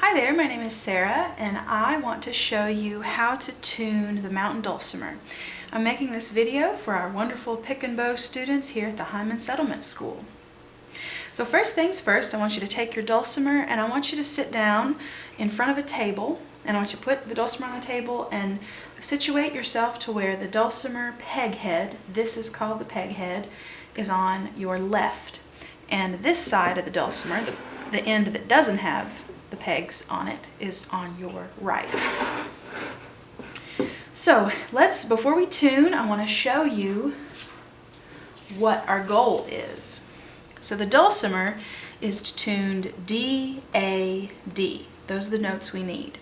Hi there, my name is Sarah and I want to show you how to tune the mountain dulcimer. I'm making this video for our wonderful pick and bow students here at the Hindman Settlement School. So first things first, I want you to take your dulcimer and I want you to sit down in front of a table, and I want you to put the dulcimer on the table and situate yourself to where the dulcimer peg head, this is called the peg head, is on your left. And this side of the dulcimer, the end that doesn't have the pegs on it, is on your right. So before we tune, I want to show you what our goal is. So the dulcimer is tuned D, A, D. Those are the notes we need.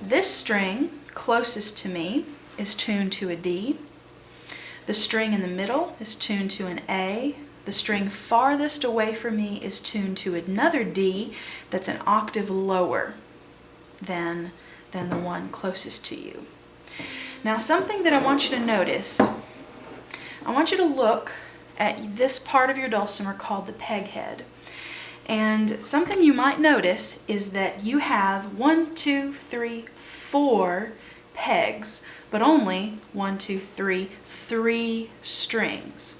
This string closest to me is tuned to a D. The string in the middle is tuned to an A. The string farthest away from me is tuned to another D that's an octave lower than the one closest to you. Now, something that I want you to notice, I want you to look at this part of your dulcimer called the peg head. And something you might notice is that you have 1, 2, 3, 4 pegs, but only 1, 2, 3 strings.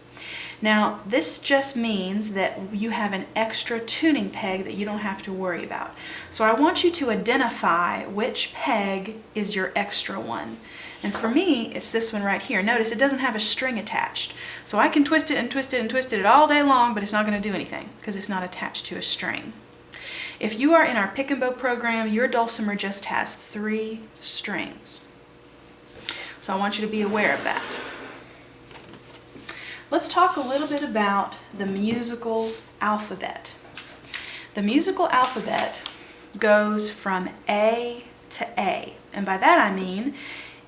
Now, this just means that you have an extra tuning peg that you don't have to worry about. So I want you to identify which peg is your extra one. And for me, it's this one right here. Notice it doesn't have a string attached. So I can twist it and twist it and twist it all day long, but it's not going to do anything because it's not attached to a string. If you are in our pick and bow program, your dulcimer just has 3 strings. So I want you to be aware of that. Let's talk a little bit about the musical alphabet. The musical alphabet goes from A to A, and by that I mean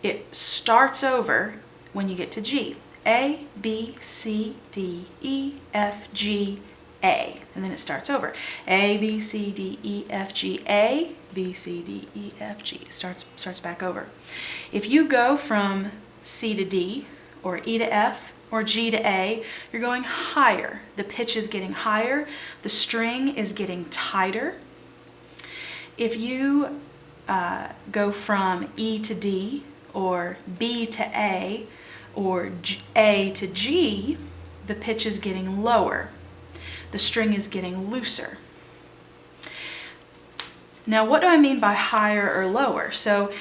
it starts over when you get to G. A, B, C, D, E, F, G, A. And then it starts over. A, B, C, D, E, F, G, A, B, C, D, E, F, G. It starts back over. If you go from C to D, or E to F, or G to A, you're going higher. The pitch is getting higher. The string is getting tighter. If you go from E to D, or B to A, or A to G, the pitch is getting lower. The string is getting looser. Now, what do I mean by higher or lower? So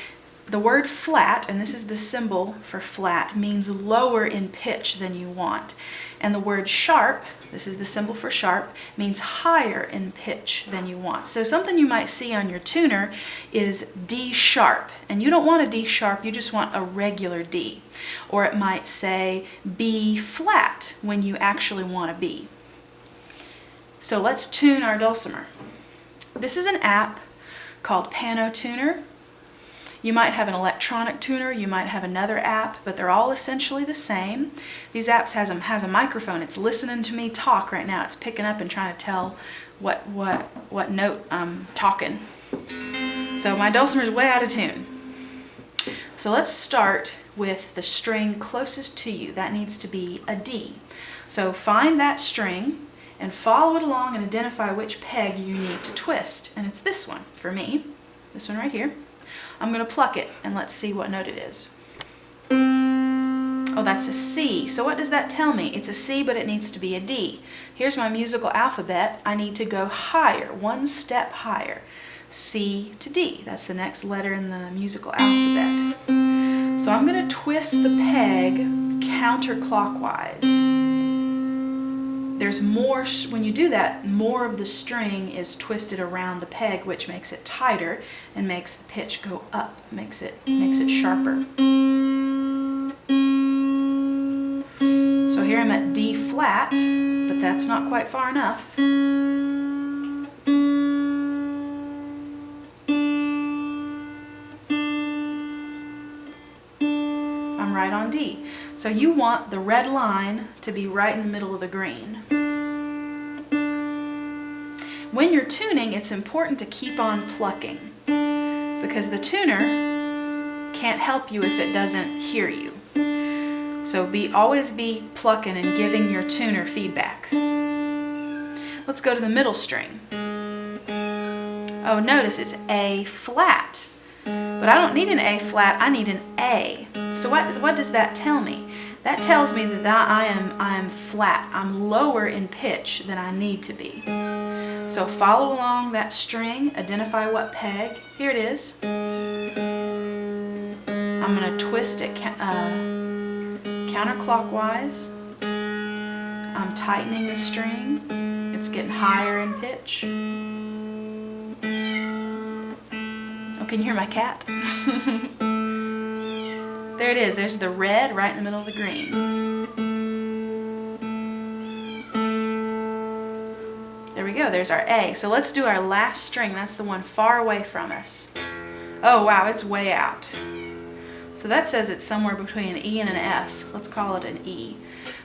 the word flat, and this is the symbol for flat, means lower in pitch than you want. And the word sharp, this is the symbol for sharp, means higher in pitch than you want. So something you might see on your tuner is D sharp. And you don't want a D sharp, you just want a regular D. Or it might say B flat when you actually want a B. So let's tune our dulcimer. This is an app called Piano Tuner. You might have an electronic tuner, you might have another app, but they're all essentially the same. These apps has a microphone. It's listening to me talk right now. It's picking up and trying to tell what note I'm talking. So my dulcimer is way out of tune. So let's start with the string closest to you. That needs to be a D. So find that string and follow it along and identify which peg you need to twist. And it's this one for me, this one right here. I'm going to pluck it and let's see what note it is. Oh, that's a C. So what does that tell me? It's a C, but it needs to be a D. Here's my musical alphabet. I need to go higher, one step higher. C to D. That's the next letter in the musical alphabet. So I'm going to twist the peg counterclockwise. There's more, when you do that, more of the string is twisted around the peg, which makes it tighter and makes the pitch go up, makes it sharper. So here I'm at D flat, but that's not quite far enough. I'm right on D. So you want the red line to be right in the middle of the green. When you're tuning, it's important to keep on plucking because the tuner can't help you if it doesn't hear you. So always be plucking and giving your tuner feedback. Let's go to the middle string. Oh, notice it's A flat. But I don't need an A flat, I need an A. So what does that tell me? That tells me that I am flat. I'm lower in pitch than I need to be. So follow along that string, identify what peg. Here it is. I'm going to twist it counterclockwise. I'm tightening the string. It's getting higher in pitch. Oh, can you hear my cat? There it is. There's the red right in the middle of the green. There we go. There's our A. So let's do our last string. That's the one far away from us. Oh, wow. It's way out. So that says it's somewhere between an E and an F. Let's call it an E.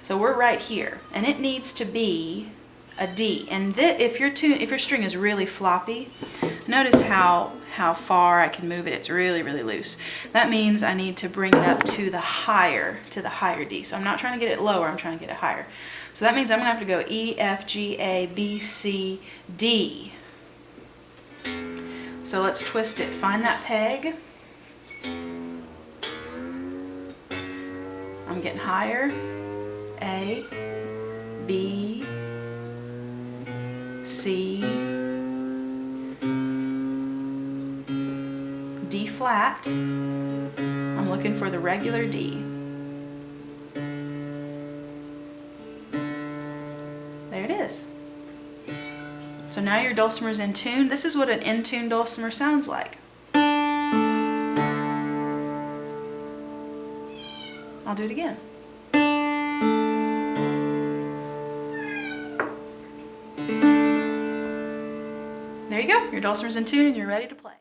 So we're right here. And it needs to be a D. And if your string is really floppy, notice how far I can move it. It's really, really loose. That means I need to bring it up to the higher D. So I'm not trying to get it lower, I'm trying to get it higher. So that means I'm going to have to go E, F, G, A, B, C, D. So let's twist it. Find that peg. I'm getting higher. A, B, C, D flat. I'm looking for the regular D. There it is. So now your dulcimer's in tune. This is what an in-tune dulcimer sounds like. I'll do it again. There you go. Your dulcimer's in tune and you're ready to play.